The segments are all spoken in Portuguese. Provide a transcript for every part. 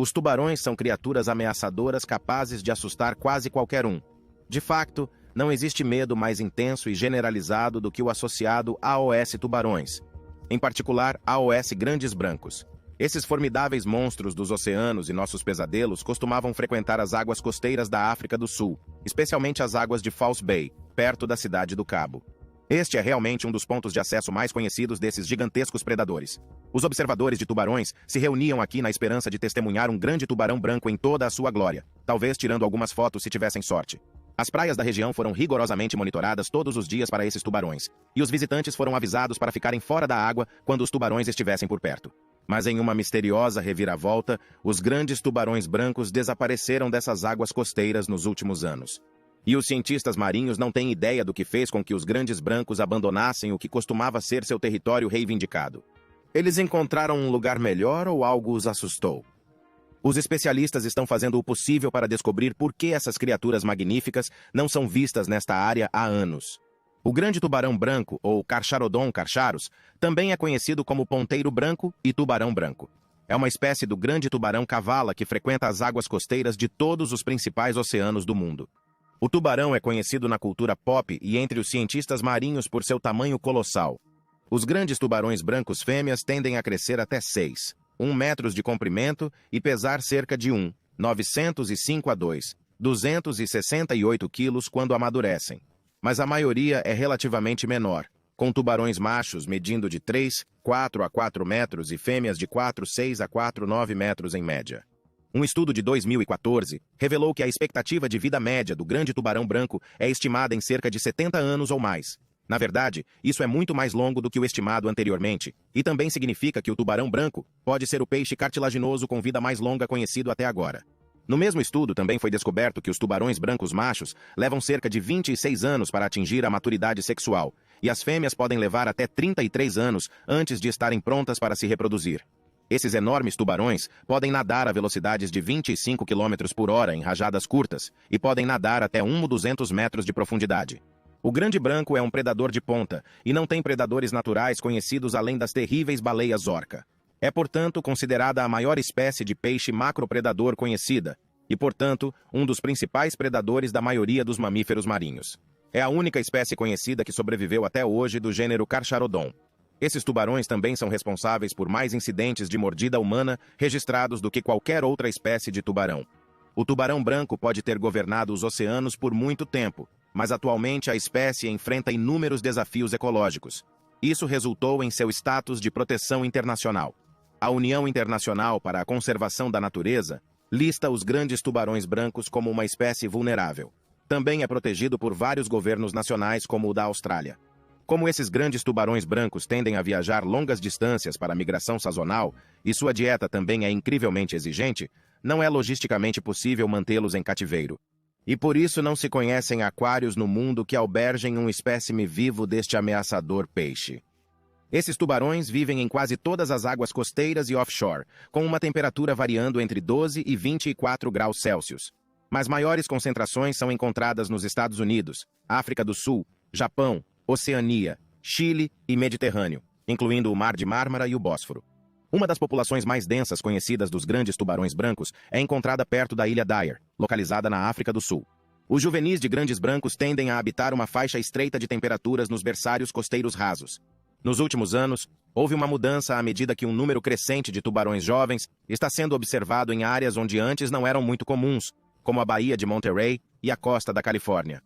Os tubarões são criaturas ameaçadoras capazes de assustar quase qualquer um. De facto, não existe medo mais intenso e generalizado do que o associado AOS tubarões, em particular AOS grandes brancos. Esses formidáveis monstros dos oceanos e nossos pesadelos costumavam frequentar as águas costeiras da África do Sul, especialmente as águas de False Bay, perto da cidade do Cabo. Este é realmente um dos pontos de acesso mais conhecidos desses gigantescos predadores. Os observadores de tubarões se reuniam aqui na esperança de testemunhar um grande tubarão branco em toda a sua glória, talvez tirando algumas fotos se tivessem sorte. As praias da região foram rigorosamente monitoradas todos os dias para esses tubarões, e os visitantes foram avisados para ficarem fora da água quando os tubarões estivessem por perto. Mas em uma misteriosa reviravolta, os grandes tubarões brancos desapareceram dessas águas costeiras nos últimos anos. E os cientistas marinhos não têm ideia do que fez com que os grandes brancos abandonassem o que costumava ser seu território reivindicado. Eles encontraram um lugar melhor ou algo os assustou? Os especialistas estão fazendo o possível para descobrir por que essas criaturas magníficas não são vistas nesta área há anos. O grande tubarão branco, ou Carcharodon carcharos, também é conhecido como ponteiro branco e tubarão branco. É uma espécie do grande tubarão cavala que frequenta as águas costeiras de todos os principais oceanos do mundo. O tubarão é conhecido na cultura pop e entre os cientistas marinhos por seu tamanho colossal. Os grandes tubarões brancos fêmeas tendem a crescer até 1 metros de comprimento e pesar cerca de 905 a 268 quilos quando amadurecem. Mas a maioria é relativamente menor, com tubarões machos medindo de 4 a 4 metros e fêmeas de 6 a 9 metros em média. Um estudo de 2014 revelou que a expectativa de vida média do grande tubarão branco é estimada em cerca de 70 anos ou mais. Na verdade, isso é muito mais longo do que o estimado anteriormente, e também significa que o tubarão branco pode ser o peixe cartilaginoso com vida mais longa conhecido até agora. No mesmo estudo também foi descoberto que os tubarões brancos machos levam cerca de 26 anos para atingir a maturidade sexual, e as fêmeas podem levar até 33 anos antes de estarem prontas para se reproduzir. Esses enormes tubarões podem nadar a velocidades de 25 km por hora em rajadas curtas e podem nadar até 200 metros de profundidade. O grande branco é um predador de ponta e não tem predadores naturais conhecidos além das terríveis baleias orca. É, portanto, considerada a maior espécie de peixe macropredador conhecida e, portanto, um dos principais predadores da maioria dos mamíferos marinhos. É a única espécie conhecida que sobreviveu até hoje do gênero Carcharodon. Esses tubarões também são responsáveis por mais incidentes de mordida humana registrados do que qualquer outra espécie de tubarão. O tubarão branco pode ter governado os oceanos por muito tempo, mas atualmente a espécie enfrenta inúmeros desafios ecológicos. Isso resultou em seu status de proteção internacional. A União Internacional para a Conservação da Natureza lista os grandes tubarões brancos como uma espécie vulnerável. Também é protegido por vários governos nacionais, como o da Austrália. Como esses grandes tubarões brancos tendem a viajar longas distâncias para migração sazonal e sua dieta também é incrivelmente exigente, não é logisticamente possível mantê-los em cativeiro. E por isso não se conhecem aquários no mundo que alberguem um espécime vivo deste ameaçador peixe. Esses tubarões vivem em quase todas as águas costeiras e offshore, com uma temperatura variando entre 12 e 24 graus Celsius. Mas maiores concentrações são encontradas nos Estados Unidos, África do Sul, Japão, Oceania, Chile e Mediterrâneo, incluindo o Mar de Mármara e o Bósforo. Uma das populações mais densas conhecidas dos grandes tubarões brancos é encontrada perto da ilha Dyer, localizada na África do Sul. Os juvenis de grandes brancos tendem a habitar uma faixa estreita de temperaturas nos berçários costeiros rasos. Nos últimos anos, houve uma mudança à medida que um número crescente de tubarões jovens está sendo observado em áreas onde antes não eram muito comuns, como a Baía de Monterey e a costa da Califórnia.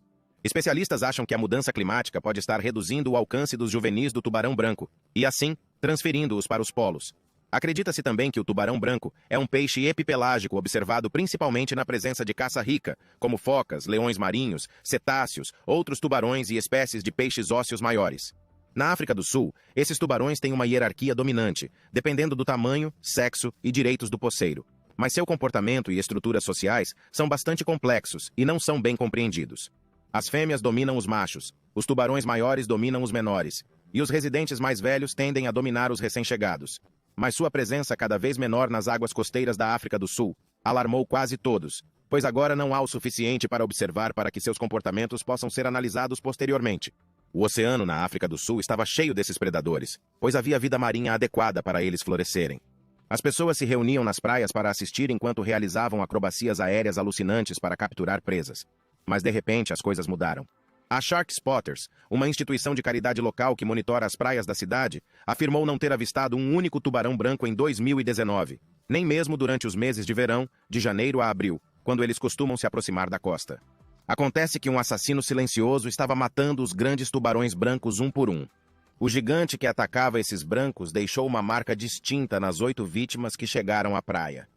Especialistas acham que a mudança climática pode estar reduzindo o alcance dos juvenis do tubarão branco e, assim, transferindo-os para os polos. Acredita-se também que o tubarão branco é um peixe epipelágico observado principalmente na presença de caça rica, como focas, leões marinhos, cetáceos, outros tubarões e espécies de peixes ósseos maiores. Na África do Sul, esses tubarões têm uma hierarquia dominante, dependendo do tamanho, sexo e direitos do poceiro. Mas seu comportamento e estruturas sociais são bastante complexos e não são bem compreendidos. As fêmeas dominam os machos, os tubarões maiores dominam os menores, e os residentes mais velhos tendem a dominar os recém-chegados. Mas sua presença cada vez menor nas águas costeiras da África do Sul alarmou quase todos, pois agora não há o suficiente para observar para que seus comportamentos possam ser analisados posteriormente. O oceano na África do Sul estava cheio desses predadores, pois havia vida marinha adequada para eles florescerem. As pessoas se reuniam nas praias para assistir enquanto realizavam acrobacias aéreas alucinantes para capturar presas. Mas de repente as coisas mudaram. A Shark Spotters, uma instituição de caridade local que monitora as praias da cidade, afirmou não ter avistado um único tubarão branco em 2019, nem mesmo durante os meses de verão, de janeiro a abril, quando eles costumam se aproximar da costa. Acontece que um assassino silencioso estava matando os grandes tubarões brancos um por um. O gigante que atacava esses brancos deixou uma marca distinta nas 8 vítimas que chegaram à praia.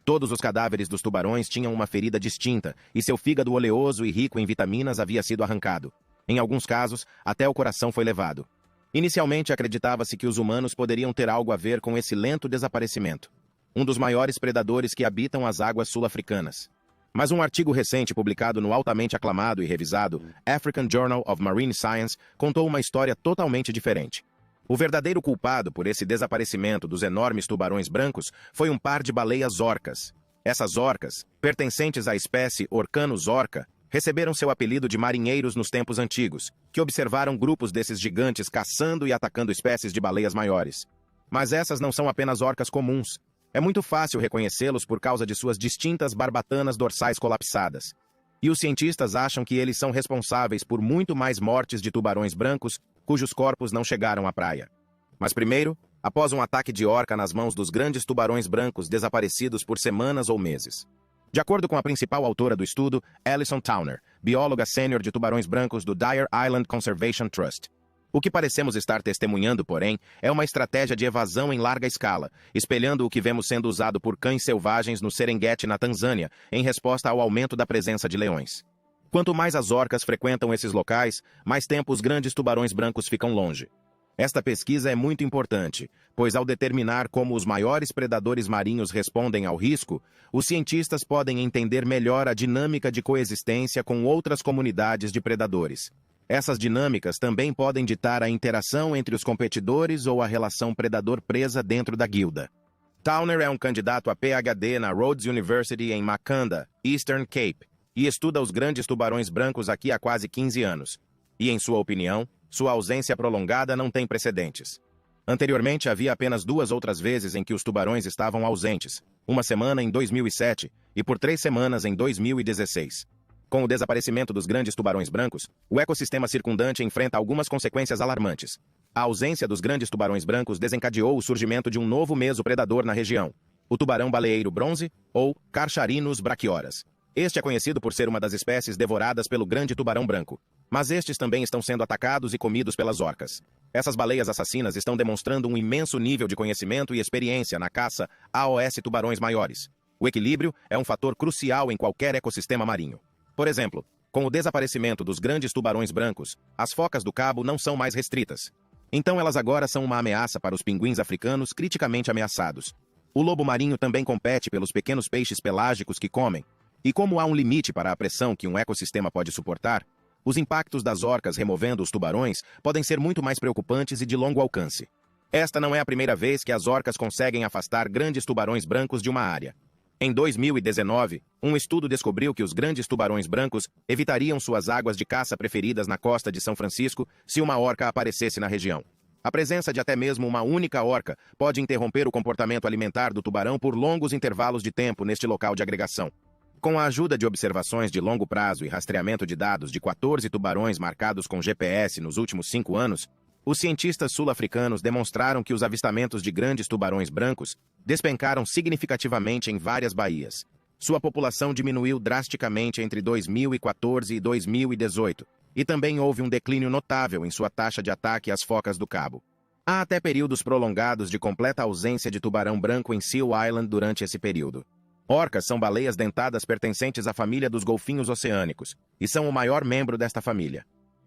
Todos os cadáveres dos tubarões tinham uma ferida distinta e seu fígado oleoso e rico em vitaminas havia sido arrancado. Em alguns casos, até o coração foi levado. Inicialmente acreditava-se que os humanos poderiam ter algo a ver com esse lento desaparecimento, um dos maiores predadores que habitam as águas sul-africanas. Mas um artigo recente publicado no altamente aclamado e revisado African Journal of Marine Science contou uma história totalmente diferente. O verdadeiro culpado por esse desaparecimento dos enormes tubarões brancos foi um par de baleias orcas. Essas orcas, pertencentes à espécie Orcanus orca, receberam seu apelido de marinheiros nos tempos antigos, que observaram grupos desses gigantes caçando e atacando espécies de baleias maiores. Mas essas não são apenas orcas comuns. É muito fácil reconhecê-los por causa de suas distintas barbatanas dorsais colapsadas. E os cientistas acham que eles são responsáveis por muito mais mortes de tubarões brancos cujos corpos não chegaram à praia. Mas primeiro, após um ataque de orca nas mãos dos grandes tubarões brancos desaparecidos por semanas ou meses. De acordo com a principal autora do estudo, Alison Towner, bióloga sênior de tubarões brancos do Dyer Island Conservation Trust. O que parecemos estar testemunhando, porém, é uma estratégia de evasão em larga escala, espelhando o que vemos sendo usado por cães selvagens no Serengeti, na Tanzânia, em resposta ao aumento da presença de leões. Quanto mais as orcas frequentam esses locais, mais tempo os grandes tubarões brancos ficam longe. Esta pesquisa é muito importante, pois ao determinar como os maiores predadores marinhos respondem ao risco, os cientistas podem entender melhor a dinâmica de coexistência com outras comunidades de predadores. Essas dinâmicas também podem ditar a interação entre os competidores ou a relação predador-presa dentro da guilda. Towner é um candidato a PhD na Rhodes University em Mackanda, Eastern Cape, e estuda os grandes tubarões brancos aqui há quase 15 anos. E, em sua opinião, sua ausência prolongada não tem precedentes. Anteriormente, havia apenas 2 outras vezes em que os tubarões estavam ausentes, uma semana em 2007 e por 3 semanas em 2016. Com o desaparecimento dos grandes tubarões brancos, o ecossistema circundante enfrenta algumas consequências alarmantes. A ausência dos grandes tubarões brancos desencadeou o surgimento de um novo mesopredador na região, o tubarão-baleeiro bronze, ou Carcharinus brachioras. Este é conhecido por ser uma das espécies devoradas pelo grande tubarão branco. Mas estes também estão sendo atacados e comidos pelas orcas. Essas baleias assassinas estão demonstrando um imenso nível de conhecimento e experiência na caça aos tubarões maiores. O equilíbrio é um fator crucial em qualquer ecossistema marinho. Por exemplo, com o desaparecimento dos grandes tubarões brancos, as focas do cabo não são mais restritas. Então elas agora são uma ameaça para os pinguins africanos criticamente ameaçados. O lobo marinho também compete pelos pequenos peixes pelágicos que comem. E como há um limite para a pressão que um ecossistema pode suportar, os impactos das orcas removendo os tubarões podem ser muito mais preocupantes e de longo alcance. Esta não é a primeira vez que as orcas conseguem afastar grandes tubarões brancos de uma área. Em 2019, um estudo descobriu que os grandes tubarões brancos evitariam suas águas de caça preferidas na costa de São Francisco se uma orca aparecesse na região. A presença de até mesmo uma única orca pode interromper o comportamento alimentar do tubarão por longos intervalos de tempo neste local de agregação. Com a ajuda de observações de longo prazo e rastreamento de dados de 14 tubarões marcados com GPS nos últimos 5 anos, os cientistas sul-africanos demonstraram que os avistamentos de grandes tubarões brancos despencaram significativamente em várias baías. Sua população diminuiu drasticamente entre 2014 e 2018, e também houve um declínio notável em sua taxa de ataque às focas do cabo. Há até períodos prolongados de completa ausência de tubarão branco em Seal Island durante esse período. Orcas são baleias dentadas pertencentes à família dos golfinhos oceânicos, e são o maior membro desta família.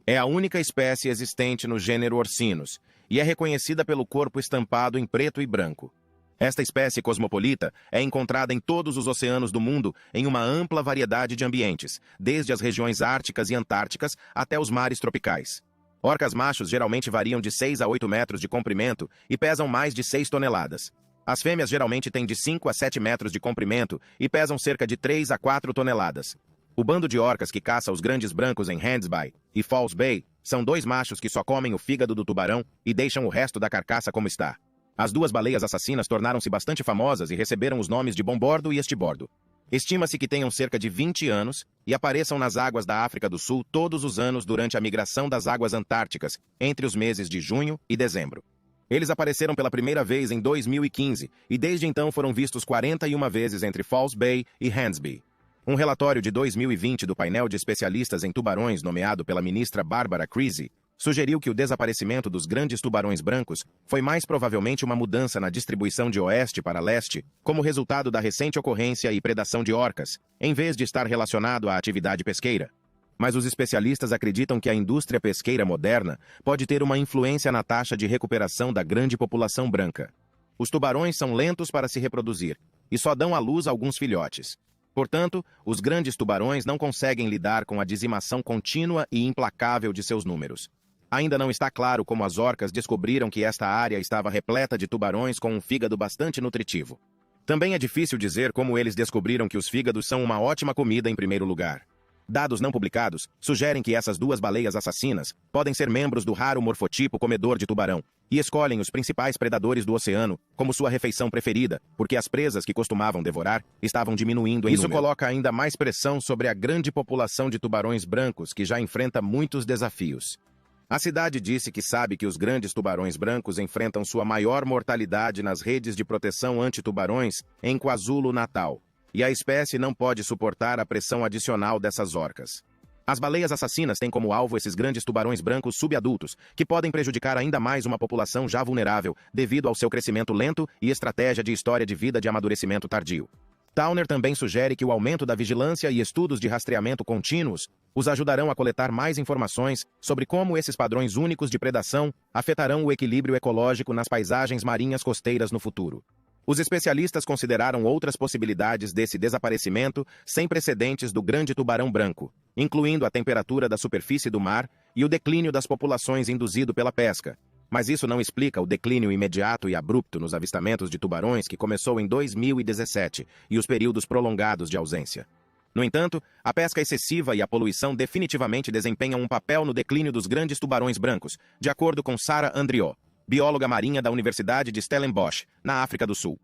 É a única espécie existente no gênero Orcinus, e é reconhecida pelo corpo estampado em preto e branco. Esta espécie cosmopolita é encontrada em todos os oceanos do mundo em uma ampla variedade de ambientes, desde as regiões árticas e antárticas até os mares tropicais. Orcas machos geralmente variam de 6 a 8 metros de comprimento e pesam mais de 6 toneladas. As fêmeas geralmente têm de 5 a 7 metros de comprimento e pesam cerca de 3 a 4 toneladas. O bando de orcas que caça os grandes brancos em Handsby e False Bay são 2 machos que só comem o fígado do tubarão e deixam o resto da carcaça como está. As duas baleias assassinas tornaram-se bastante famosas e receberam os nomes de bombordo e estibordo. Estima-se que tenham cerca de 20 anos e apareçam nas águas da África do Sul todos os anos durante a migração das águas antárticas, entre os meses de junho e dezembro. Eles apareceram pela primeira vez em 2015 e desde então foram vistos 41 vezes entre False Bay e Hansby. Um relatório de 2020 do painel de especialistas em tubarões nomeado pela ministra Barbara Creasy sugeriu que o desaparecimento dos grandes tubarões brancos foi mais provavelmente uma mudança na distribuição de oeste para leste, como resultado da recente ocorrência e predação de orcas, em vez de estar relacionado à atividade pesqueira. Mas os especialistas acreditam que a indústria pesqueira moderna pode ter uma influência na taxa de recuperação da grande população branca. Os tubarões são lentos para se reproduzir e só dão à luz alguns filhotes. Portanto, os grandes tubarões não conseguem lidar com a dizimação contínua e implacável de seus números. Ainda não está claro como as orcas descobriram que esta área estava repleta de tubarões com um fígado bastante nutritivo. Também é difícil dizer como eles descobriram que os fígados são uma ótima comida em primeiro lugar. Dados não publicados sugerem que essas duas baleias assassinas podem ser membros do raro morfotipo comedor de tubarão e escolhem os principais predadores do oceano como sua refeição preferida, porque as presas que costumavam devorar estavam diminuindo em número. Isso coloca ainda mais pressão sobre a grande população de tubarões brancos que já enfrenta muitos desafios. A cidade disse que sabe que os grandes tubarões brancos enfrentam sua maior mortalidade nas redes de proteção anti-tubarões em KwaZulu-Natal, e a espécie não pode suportar a pressão adicional dessas orcas. As baleias assassinas têm como alvo esses grandes tubarões brancos subadultos, que podem prejudicar ainda mais uma população já vulnerável devido ao seu crescimento lento e estratégia de história de vida de amadurecimento tardio. Towner também sugere que o aumento da vigilância e estudos de rastreamento contínuos os ajudarão a coletar mais informações sobre como esses padrões únicos de predação afetarão o equilíbrio ecológico nas paisagens marinhas costeiras no futuro. Os especialistas consideraram outras possibilidades desse desaparecimento sem precedentes do grande tubarão branco, incluindo a temperatura da superfície do mar e o declínio das populações induzido pela pesca. Mas isso não explica o declínio imediato e abrupto nos avistamentos de tubarões que começou em 2017 e os períodos prolongados de ausência. No entanto, a pesca excessiva e a poluição definitivamente desempenham um papel no declínio dos grandes tubarões brancos, de acordo com Sarah Andriot, bióloga marinha da Universidade de Stellenbosch, na África do Sul.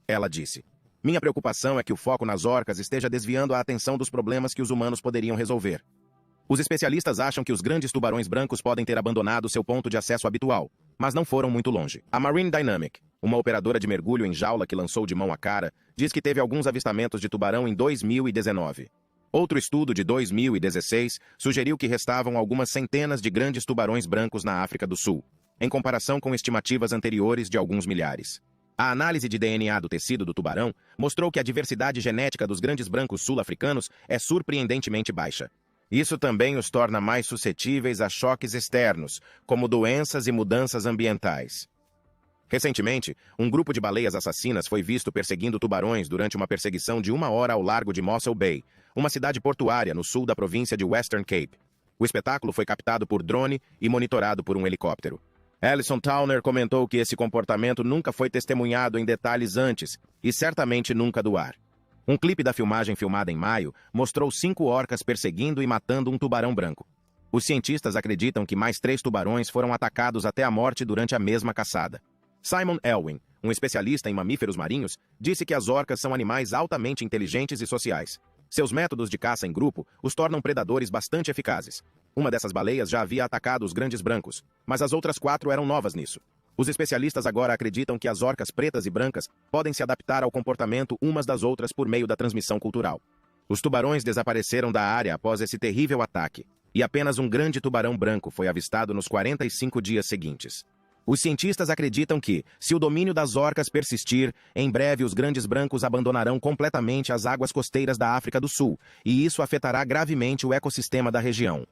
Ela disse: "Minha preocupação é que o foco nas orcas esteja desviando a atenção dos problemas que os humanos poderiam resolver." Os especialistas acham que os grandes tubarões brancos podem ter abandonado seu ponto de acesso habitual, mas não foram muito longe. A Marine Dynamic, uma operadora de mergulho em jaula que lançou de mão a cara, diz que teve alguns avistamentos de tubarão em 2019. Outro estudo de 2016 sugeriu que restavam algumas centenas de grandes tubarões brancos na África do Sul, em comparação com estimativas anteriores de alguns milhares. A análise de DNA do tecido do tubarão mostrou que a diversidade genética dos grandes brancos sul-africanos é surpreendentemente baixa. Isso também os torna mais suscetíveis a choques externos, como doenças e mudanças ambientais. Recentemente, um grupo de baleias assassinas foi visto perseguindo tubarões durante uma perseguição de 1 hora ao largo de Mossel Bay, uma cidade portuária no sul da província de Western Cape. O espetáculo foi captado por drone e monitorado por um helicóptero. Alison Towner comentou que esse comportamento nunca foi testemunhado em detalhes antes e certamente nunca do ar. Um clipe da filmagem filmada em maio mostrou 5 orcas perseguindo e matando um tubarão branco. Os cientistas acreditam que mais 3 tubarões foram atacados até a morte durante a mesma caçada. Simon Elwin, um especialista em mamíferos marinhos, disse que as orcas são animais altamente inteligentes e sociais. Seus métodos de caça em grupo os tornam predadores bastante eficazes. Uma dessas baleias já havia atacado os grandes brancos, mas as outras 4 eram novas nisso. Os especialistas agora acreditam que as orcas pretas e brancas podem se adaptar ao comportamento umas das outras por meio da transmissão cultural. Os tubarões desapareceram da área após esse terrível ataque, e apenas um grande tubarão branco foi avistado nos 45 dias seguintes. Os cientistas acreditam que, se o domínio das orcas persistir, em breve os grandes brancos abandonarão completamente as águas costeiras da África do Sul, e isso afetará gravemente o ecossistema da região.